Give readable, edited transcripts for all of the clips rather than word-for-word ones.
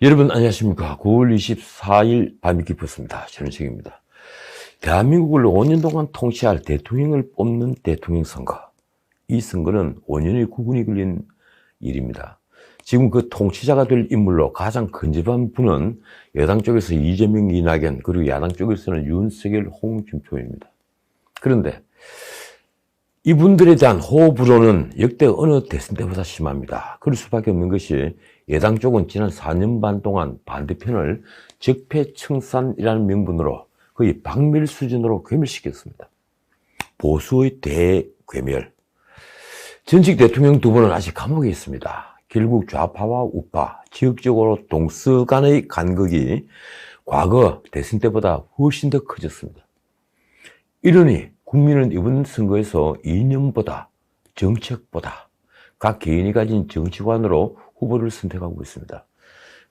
여러분 안녕하십니까. 9월 24일 밤이 깊었습니다. 전은식입니다. 대한민국을 5년 동안 통치할 대통령을 뽑는 대통령 선거. 이 선거는 5년의 국운이 걸린 일입니다. 지금 그 통치자가 될 인물로 가장 근접한 분은 여당 쪽에서 이재명, 이낙연, 그리고 야당 쪽에서는 윤석열, 홍준표입니다. 그런데 이분들에 대한 호불호는 역대 어느 대선 때보다 심합니다. 그럴 수밖에 없는 것이 여당 쪽은 지난 4년 반 동안 반대편을 적폐청산이라는 명분으로 거의 박멸 수준으로 괴멸시켰습니다. 보수의 대괴멸. 전직 대통령 두 분은 아직 감옥에 있습니다. 결국 좌파와 우파, 지역적으로 동서간의 간극이 과거 대선 때보다 훨씬 더 커졌습니다. 이러니 국민은 이번 선거에서 이념보다 정책보다 각 개인이 가진 정치관으로 후보를 선택하고 있습니다.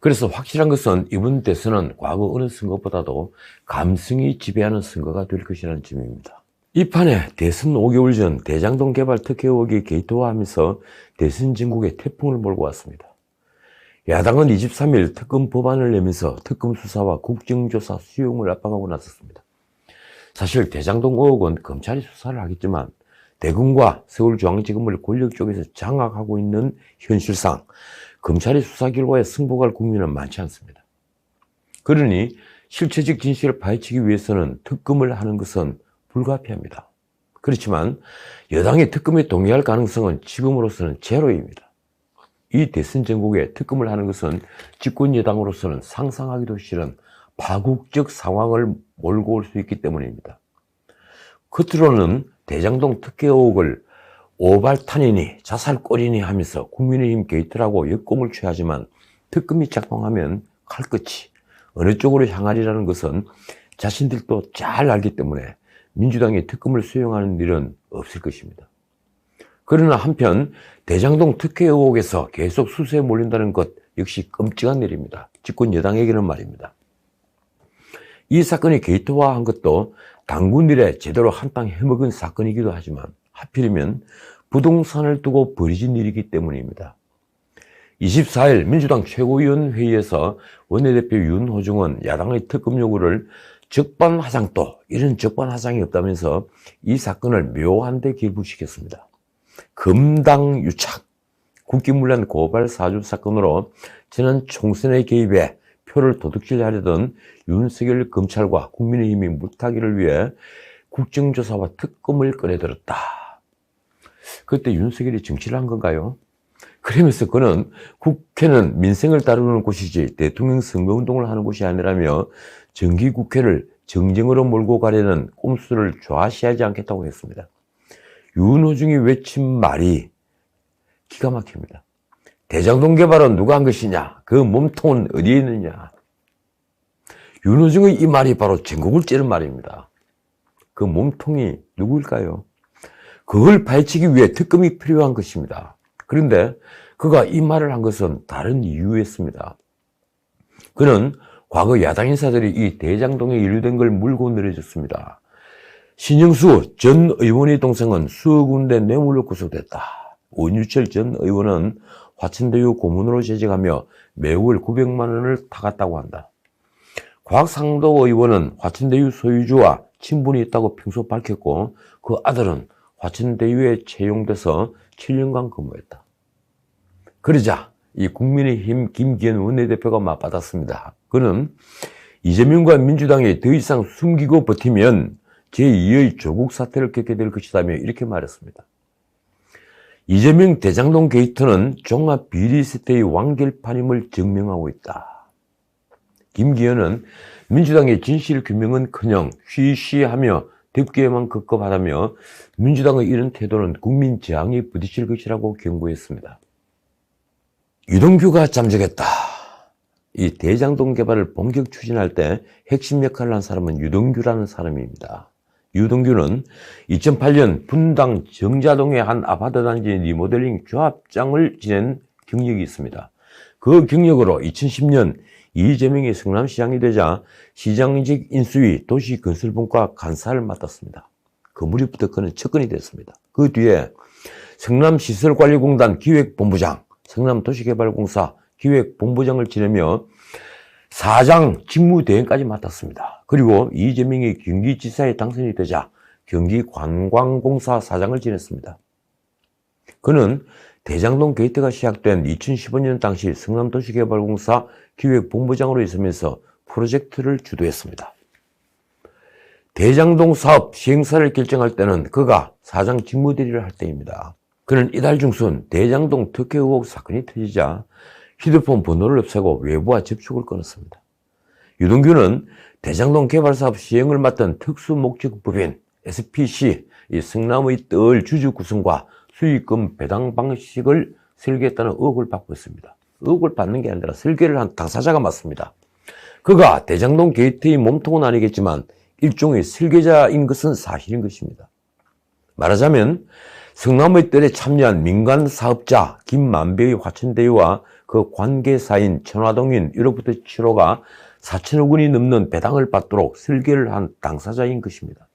그래서 확실한 것은 이번 대선은 과거 어느 선거보다도 감성이 지배하는 선거가 될 것이라는 점입니다. 이 판에 대선 5개월 전 대장동 개발 특혜 의혹이 게이트화하면서 대선 전국에 태풍을 몰고 왔습니다. 야당은 23일 특검 법안을 내면서 특검 수사와 국정조사 수용을 압박하고 나섰습니다. 사실 대장동 의혹은 검찰이 수사를 하겠지만 대검과 서울중앙지검을 권력 쪽에서 장악하고 있는 현실상 검찰의 수사 결과에 승복할 국민은 많지 않습니다. 그러니 실체적 진실을 파헤치기 위해서는 특검을 하는 것은 불가피합니다. 그렇지만 여당이 특검에 동의할 가능성은 지금으로서는 제로입니다. 이 대선 전국에 특검을 하는 것은 집권 여당으로서는 상상하기도 싫은 파국적 상황을 몰고 올 수 있기 때문입니다. 겉으로는 대장동 특혜 의혹을 오발탄이니 자살골이니 하면서 국민의힘 게이트라고 역공을 취하지만 특검이 작동하면 칼끝이 어느 쪽으로 향하리라는 것은 자신들도 잘 알기 때문에 민주당이 특검을 수용하는 일은 없을 것입니다. 그러나 한편 대장동 특혜 의혹에서 계속 수세에 몰린다는 것 역시 끔찍한 일입니다. 집권 여당에게는 말입니다. 이 사건이 게이트화한 것도 당군 일에 제대로 한 땅 해먹은 사건이기도 하지만 하필이면 부동산을 두고 벌어진 일이기 때문입니다. 24일 민주당 최고위원회의에서 원내대표 윤호중은 야당의 특검 요구를 적반하장도 이런 적반하장이 없다면서 이 사건을 묘한데 결부시켰습니다. 금당유착, 국기문란 고발 사주 사건으로 지난 총선에 개입해 표를 도둑질하려던 윤석열 검찰과 국민의힘이 물타기를 위해 국정조사와 특검을 꺼내들었다. 그때 윤석열이 정치를 한 건가요? 그러면서 그는 국회는 민생을 다루는 곳이지 대통령 선거운동을 하는 곳이 아니라며 정기국회를 정쟁으로 몰고 가려는 꼼수를 좌시하지 않겠다고 했습니다. 윤호중이 외친 말이 기가 막힙니다. 대장동 개발은 누가 한 것이냐? 그 몸통은 어디에 있느냐? 윤호중의 이 말이 바로 전국을 찌른 말입니다. 그 몸통이 누구일까요? 그걸 파헤치기 위해 특검이 필요한 것입니다. 그런데 그가 이 말을 한 것은 다른 이유였습니다. 그는 과거 야당 인사들이 이 대장동에 일된 걸 물고 늘어졌습니다. 신영수 전 의원의 동생은 수억 군데 뇌물로 구속됐다. 원유철 전 의원은 화천대유 고문으로 재직하며 매월 900만 원을 타갔다고 한다. 곽상도 의원은 화천대유 소유주와 친분이 있다고 평소 밝혔고 그 아들은 화천대유에 채용돼서 7년간 근무했다. 그러자 이 국민의힘 김기현 원내대표가 맞받았습니다. 그는 이재명과 민주당이 더 이상 숨기고 버티면 제2의 조국 사태를 겪게 될 것이다며 이렇게 말했습니다. 이재명 대장동 게이트는 종합 비리 세태의 완결판임을 증명하고 있다. 김기현은 민주당의 진실 규명은커녕 쉬쉬하며 덮개만 급급하다며 민주당의 이런 태도는 국민 저항에 부딪힐 것이라고 경고했습니다. 유동규가 잠적했다. 이 대장동 개발을 본격 추진할 때 핵심 역할을 한 사람은 유동규라는 사람입니다. 유동규는 2008년 분당 정자동의 한 아파트 단지 리모델링 조합장을 지낸 경력이 있습니다. 그 경력으로 2010년 이재명이 성남시장이 되자 시장직 인수위 도시건설분과 간사를 맡았습니다. 그 무렵부터 그는 측근이 됐습니다. 그 뒤에 성남시설관리공단 기획본부장, 성남도시개발공사 기획본부장을 지내며 사장 직무대행까지 맡았습니다. 그리고 이재명이 경기지사에 당선이 되자 경기관광공사 사장을 지냈습니다. 그는 대장동 게이트가 시작된 2015년 당시 성남도시개발공사 기획본부장으로 있으면서 프로젝트를 주도했습니다. 대장동 사업 시행사를 결정할 때는 그가 사장 직무대리를 할 때입니다. 그는 이달 중순 대장동 특혜 의혹 사건이 터지자 휴대폰 번호를 없애고 외부와 접촉을 끊었습니다. 유동규는 대장동 개발사업 시행을 맡은 특수목적법인 SPC 성남의 뜰 주주 구성과 수익금 배당 방식을 설계했다는 의혹을 받고 있습니다. 의혹을 받는 게 아니라 설계를 한 당사자가 맞습니다. 그가 대장동 게이트의 몸통은 아니겠지만 일종의 설계자인 것은 사실인 것입니다. 말하자면 성남의 뜰에 참여한 민간 사업자 김만배의 화천대유와 그 관계사인 천화동인 1호부터 7호가 4천억 원이 넘는 배당을 받도록 설계를 한 당사자인 것입니다.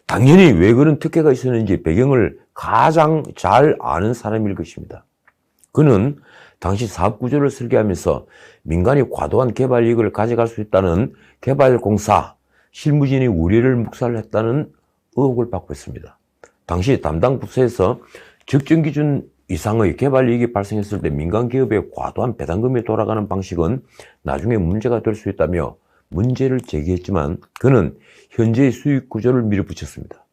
당연히 왜 그런 특혜가 있었는지 배경을 가장 잘 아는 사람일 것입니다. 그는 당시 사업구조를 설계하면서 민간이 과도한 개발 이익을 가져갈 수 있다는 개발공사 실무진의 우려를 묵살을 했다는 의혹을 받고 있습니다. 당시 담당 부서에서 적정 기준 이상의 개발 이익이 발생했을 때 민간 기업의 과도한 배당금이 돌아가는 방식은 나중에 문제가 될 수 있다며 문제를 제기했지만 그는 현재의 수익 구조를 밀어붙였습니다.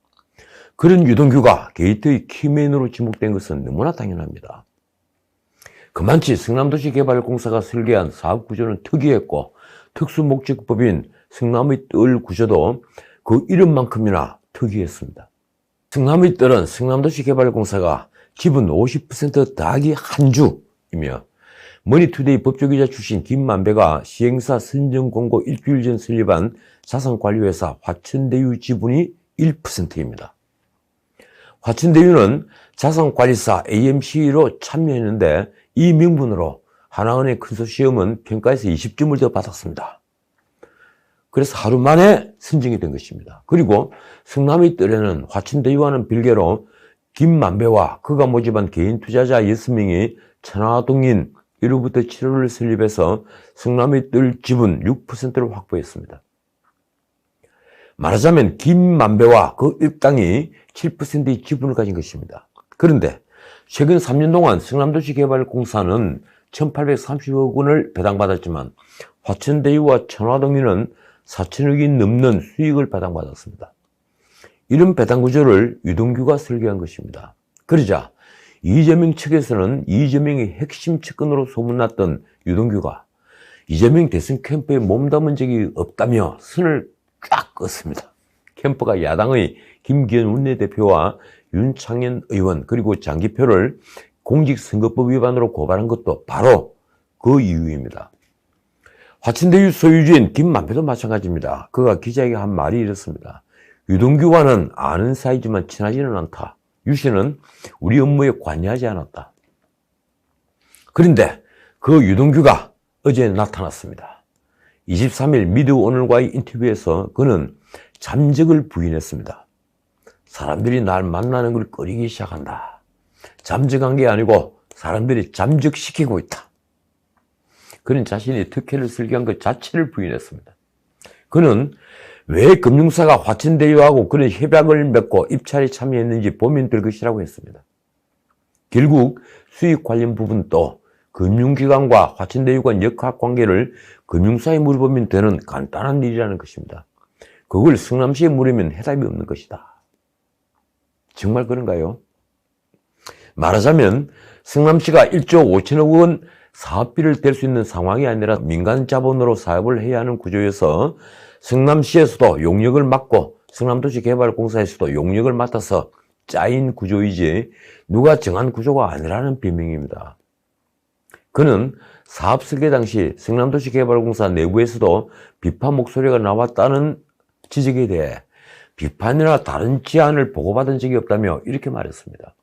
그런 유동규가 게이트의 키맨으로 지목된 것은 너무나 당연합니다. 그만치 성남도시개발공사가 설계한 사업 구조는 특이했고 특수목적법인 성남의 뜰 구조도 그 이름만큼이나 특이했습니다. 성남의 뜰은 성남도시개발공사가 지분 50% 더하기 한 주이며 머니투데이 법조기자 출신 김만배가 시행사 선정공고 일주일 전 설립한 자산관리회사 화천대유 지분이 1%입니다. 화천대유는 자산관리사 AMC로 참여했는데 이 명분으로 하나은행 컨소시엄은 평가에서 20점을 더 받았습니다. 그래서 하루 만에 선정이 된 것입니다. 그리고 성남의 뜰에는 화천대유와는 별개로 김만배와 그가 모집한 개인 투자자 6명이 천화동인 1호부터 7호를 설립해서 성남의 뜰 지분 6%를 확보했습니다. 말하자면 김만배와 그 일당이 7%의 지분을 가진 것입니다. 그런데 최근 3년 동안 성남도시개발공사는 1,830억 원을 배당받았지만 화천대유와 천화동인은 4천억이 넘는 수익을 배당받았습니다. 이런 배당 구조를 유동규가 설계한 것입니다. 그러자 이재명 측에서는 이재명의 핵심 측근으로 소문났던 유동규가 이재명 대선 캠프에 몸담은 적이 없다며 선을 쫙 껐습니다. 캠프가 야당의 김기현 원내대표와 윤창현 의원 그리고 장기표를 공직선거법 위반으로 고발한 것도 바로 그 이유입니다. 화천대유 소유주인 김만배도 마찬가지입니다. 그가 기자에게 한 말이 이렇습니다. 유동규와는 아는 사이지만 친하지는 않다. 유 씨는 우리 업무에 관여하지 않았다. 그런데 그 유동규가 어제 나타났습니다. 23일 미드오늘과의 인터뷰에서 그는 잠적을 부인했습니다. 사람들이 날 만나는 걸 꺼리기 시작한다. 잠적한 게 아니고 사람들이 잠적시키고 있다. 그는 자신이 특혜를 설계한 것 자체를 부인했습니다. 그는 왜 금융사가 화천대유하고 그런 협약을 맺고 입찰에 참여했는지 보면 될 것이라고 했습니다. 결국 수익 관련 부분도 금융기관과 화천대유가 역학관계를 금융사에 물어보면 되는 간단한 일이라는 것입니다. 그걸 성남시에 물으면 해답이 없는 것이다. 정말 그런가요? 말하자면 성남시가 1조 5천억 원 사업비를 댈 수 있는 상황이 아니라 민간 자본으로 사업을 해야 하는 구조여서 성남시에서도 용역을 맡고 성남도시개발공사에서도 용역을 맡아서 짜인 구조이지 누가 정한 구조가 아니라는 비명입니다. 그는 사업 설계 당시 성남도시개발공사 내부에서도 비판 목소리가 나왔다는 지적에 대해 비판이나 다른 제안을 보고받은 적이 없다며 이렇게 말했습니다.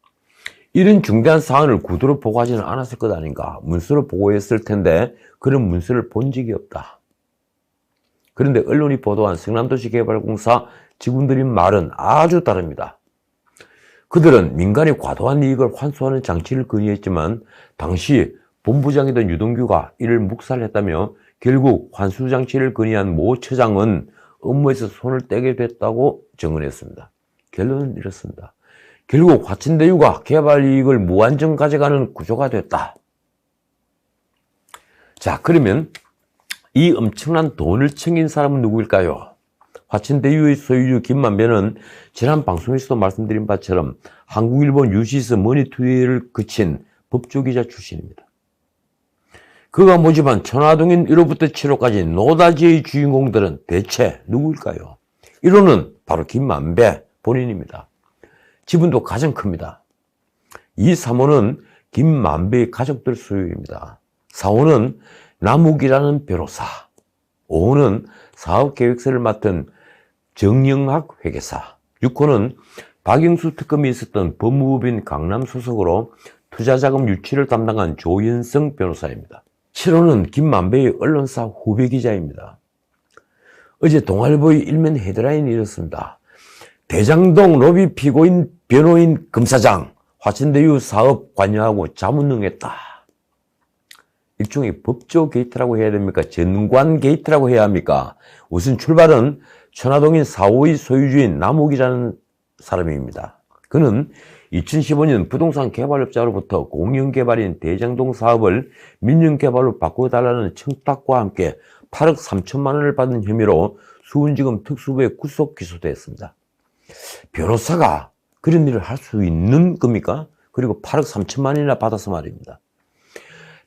이런 중대한 사안을 구두로 보고하지는 않았을 것 아닌가. 문서로 보고했을 텐데 그런 문서를 본 적이 없다. 그런데 언론이 보도한 성남도시개발공사 직원들의 말은 아주 다릅니다. 그들은 민간이 과도한 이익을 환수하는 장치를 건의했지만 당시 본부장이던 유동규가 이를 묵살했다며 결국 환수장치를 건의한 모 처장은 업무에서 손을 떼게 됐다고 증언했습니다. 결론은 이렇습니다. 결국 화천대유가 개발 이익을 무한정 가져가는 구조가 됐다. 자, 그러면 이 엄청난 돈을 챙긴 사람은 누구일까요? 화천대유의 소유주 김만배는 지난 방송에서도 말씀드린 바처럼 한국일보 뉴시스 머니투데이를 그친 법조기자 출신입니다. 그가 모집한 천화동인 1호부터 7호까지 노다지의 주인공들은 대체 누구일까요? 1호는 바로 김만배 본인입니다. 지분도 가장 큽니다. 2, 3호는 김만배의 가족들 소유입니다. 4호는 남욱이라는 변호사, 5호는 사업계획서를 맡은 정영학 회계사, 6호는 박영수 특검이 있었던 법무부인 강남 소속으로 투자자금 유치를 담당한 조현성 변호사입니다. 7호는 김만배의 언론사 후배 기자입니다. 어제 동아일보의 일면 헤드라인이 이렇습니다. 대장동 로비 피고인 변호인 검사장 화천대유 사업 관여하고 자문 응했다. 일종의 법조 게이트라고 해야 됩니까? 전관 게이트라고 해야 합니까? 우선 출발은 천화동인 4호의 소유주인 남욱이라는 사람입니다. 그는 2015년 부동산 개발업자로부터 공영개발인 대장동 사업을 민영개발로 바꿔달라는 청탁과 함께 8억 3천만 원을 받은 혐의로 수원지검 특수부에 구속 기소됐습니다. 변호사가 그런 일을 할 수 있는 겁니까? 그리고 8억 3천만 원이나 받아서 말입니다.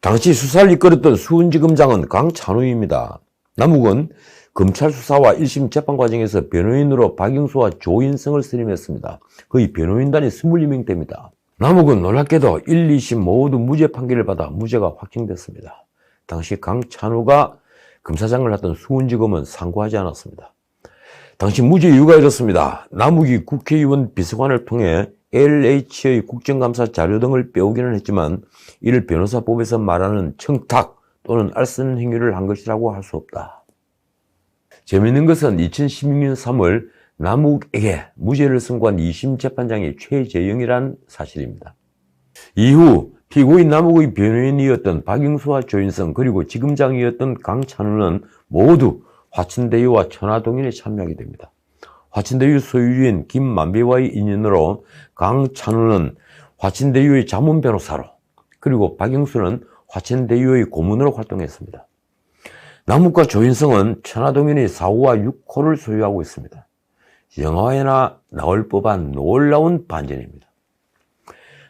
당시 수사를 이끌었던 수원지검장은 강찬우입니다. 남욱은 검찰 수사와 1심 재판 과정에서 변호인으로 박영수와 조인성을 선임했습니다. 거의 변호인단이 22명 됩니다. 남욱은 놀랍게도 1, 2심 모두 무죄 판결을 받아 무죄가 확정됐습니다. 당시 강찬우가 검사장을 했던 수원지검은 상고하지 않았습니다. 당시 무죄 이유가 이렇습니다. 남욱이 국회의원 비서관을 통해 LH의 국정감사 자료 등을 빼오기는 했지만 이를 변호사법에서 말하는 청탁 또는 알선 행위를 한 것이라고 할 수 없다. 재미있는 것은 2016년 3월 남욱에게 무죄를 선고한 2심 재판장이 최재영이라는 사실입니다. 이후 피고인 남욱의 변호인이었던 박영수와 조인성 그리고 지검장이었던 강찬우는 모두 화천대유와 천화동인에 참여하게 됩니다. 화천대유 소유주인 김만배와의 인연으로 강찬우는 화천대유의 자문 변호사로 그리고 박영수는 화천대유의 고문으로 활동했습니다. 남욱과 조인성은 천화동인의 4호와 6호를 소유하고 있습니다. 영화에나 나올 법한 놀라운 반전입니다.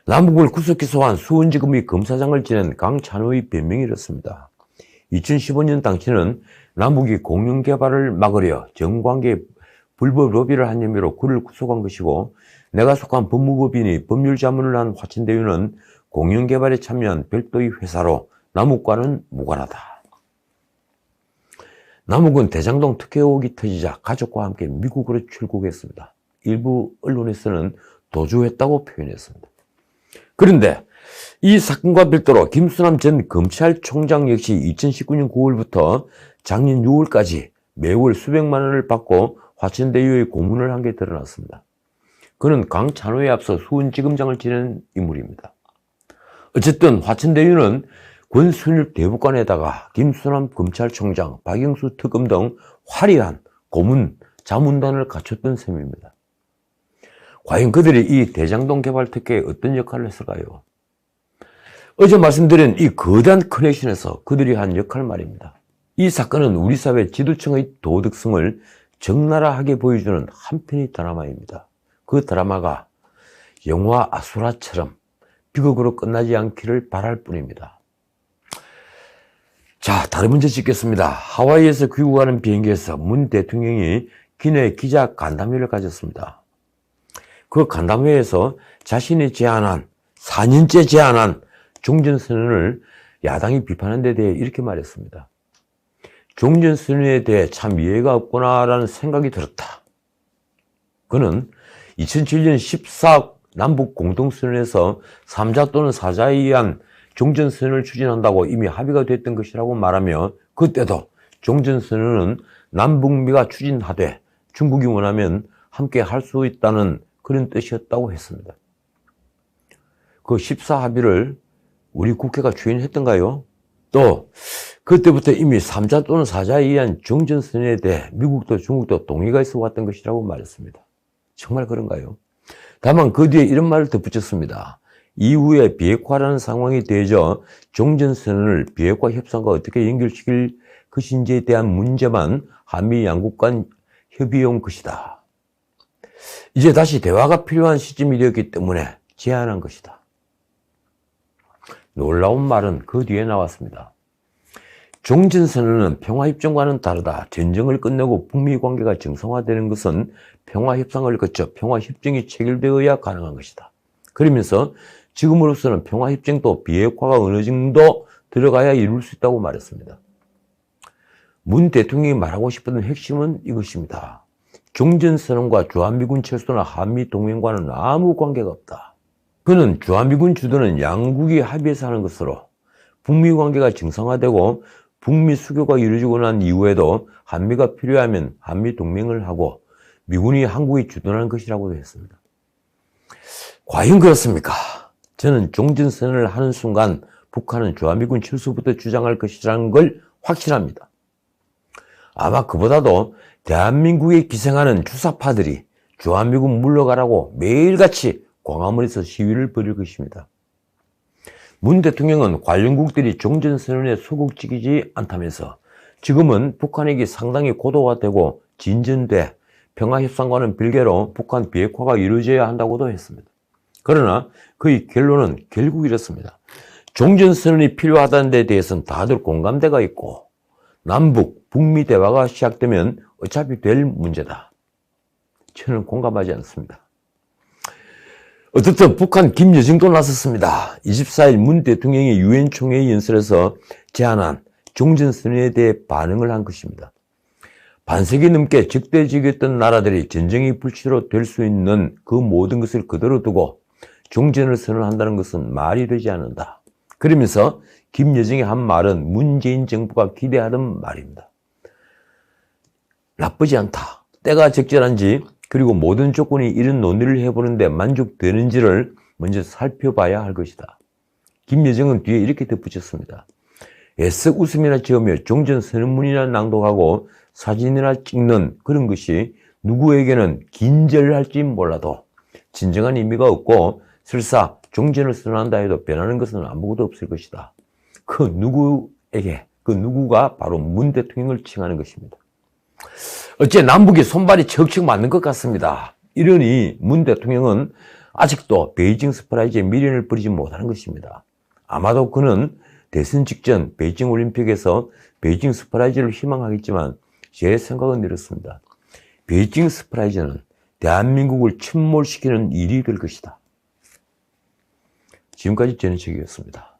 남욱을 구속 기소한 수원지검의 검사장을 지낸 강찬우의 변명이 이렇습니다. 2015년 당시는 남욱이 공영개발을 막으려 정관계에 불법 로비를 한 혐의로 그를 구속한 것이고 내가 속한 법무법인이 법률자문을 한 화천대유는 공영개발에 참여한 별도의 회사로 남욱과는 무관하다. 남욱은 대장동 특혜 의혹이 터지자 가족과 함께 미국으로 출국했습니다. 일부 언론에서는 도주했다고 표현했습니다. 그런데 이 사건과 별도로 김수남 전 검찰총장 역시 2019년 9월부터 작년 6월까지 매월 수백만 원을 받고 화천대유의 고문을 한 게 드러났습니다. 그는 강찬호에 앞서 수원지검장을 지낸 인물입니다. 어쨌든 화천대유는 권순일 대법관에다가 김수남 검찰총장, 박영수 특검 등 화려한 고문, 자문단을 갖췄던 셈입니다. 과연 그들이 이 대장동 개발 특혜에 어떤 역할을 했을까요? 어제 말씀드린 이 거대한 커넥션에서 그들이 한 역할 말입니다. 이 사건은 우리 사회 지도층의 도덕성을 적나라하게 보여주는 한편의 드라마입니다. 그 드라마가 영화 아수라처럼 비극으로 끝나지 않기를 바랄 뿐입니다. 자, 다른 문제 짚겠습니다. 하와이에서 귀국하는 비행기에서 문 대통령이 기내 기자 간담회를 가졌습니다. 그 간담회에서 자신이 제안한 4년째 제안한 종전선언을 야당이 비판한 데 대해 이렇게 말했습니다. 종전선언에 대해 참 이해가 없구나라는 생각이 들었다. 그는 2007년 14억 남북 공동선언에서 3자 또는 4자에 의한 종전선언을 추진한다고 이미 합의가 됐던 것이라고 말하며 그때도 종전선언은 남북미가 추진하되 중국이 원하면 함께 할 수 있다는 그런 뜻이었다고 했습니다. 그 14합의를 우리 국회가 추진했던가요? 또 그때부터 이미 3자 또는 4자에 의한 종전선언에 대해 미국도 중국도 동의가 있어 왔던 것이라고 말했습니다. 정말 그런가요? 다만 그 뒤에 이런 말을 덧붙였습니다. 이후에 비핵화라는 상황이 되어져 종전선언을 비핵화 협상과 어떻게 연결시킬 것인지에 대한 문제만 한미 양국 간 협의해온 것이다. 이제 다시 대화가 필요한 시점이 되었기 때문에 제안한 것이다. 놀라운 말은 그 뒤에 나왔습니다. 종전선언은 평화협정과는 다르다. 전쟁을 끝내고 북미 관계가 정상화되는 것은 평화협상을 거쳐 평화협정이 체결되어야 가능한 것이다. 그러면서 지금으로서는 평화협정도 비핵화가 어느 정도 들어가야 이룰 수 있다고 말했습니다. 문 대통령이 말하고 싶었던 핵심은 이것입니다. 종전선언과 주한미군 철수나 한미동맹과는 아무 관계가 없다. 그는 주한미군 주도는 양국이 합의해서 하는 것으로 북미 관계가 정상화되고 북미 수교가 이루어지고 난 이후에도 한미가 필요하면 한미동맹을 하고 미군이 한국이 주도하는 것이라고도 했습니다. 과연 그렇습니까? 저는 종전선언을 하는 순간 북한은 주한미군 철수부터 주장할 것이라는 걸 확신합니다. 아마 그보다도 대한민국에 기생하는 주사파들이 주한미군 물러가라고 매일같이 광화문에서 시위를 벌일 것입니다. 문 대통령은 관련국들이 종전선언에 소극적이지 않다면서 지금은 북한에게 상당히 고도화되고 진전돼 평화협상과는 별개로 북한 비핵화가 이루어져야 한다고도 했습니다. 그러나 그의 결론은 결국 이렇습니다. 종전선언이 필요하다는 데 대해서는 다들 공감대가 있고 남북, 북미 대화가 시작되면 어차피 될 문제다. 저는 공감하지 않습니다. 어쨌든 북한 김여정도 나섰습니다. 24일 문 대통령이 유엔 총회 연설에서 제안한 종전선언에 대해 반응을 한 것입니다. 반세기 넘게 적대적이었던 나라들이 전쟁이 불치로 될 수 있는 그 모든 것을 그대로 두고 종전을 선언한다는 것은 말이 되지 않는다. 그러면서 김여정이 한 말은 문재인 정부가 기대하던 말입니다. 나쁘지 않다. 때가 적절한지 그리고 모든 조건이 이런 논의를 해보는데 만족되는지를 먼저 살펴봐야 할 것이다. 김여정은 뒤에 이렇게 덧붙였습니다. 애써 웃음이나 지으며 종전선언문이나 낭독하고 사진이나 찍는 그런 것이 누구에게는 긴절할지 몰라도 진정한 의미가 없고 설사 종전을 선언한다 해도 변하는 것은 아무것도 없을 것이다. 그 누구가 바로 문 대통령을 칭하는 것입니다. 어째 남북이 손발이 척척 맞는 것 같습니다. 이러니 문 대통령은 아직도 베이징 서프라이즈에 미련을 버리지 못하는 것입니다. 아마도 그는 대선 직전 베이징 올림픽에서 베이징 서프라이즈를 희망하겠지만 제 생각은 이렇습니다. 베이징 서프라이즈는 대한민국을 침몰시키는 일이 될 것이다. 지금까지 전해책이었습니다.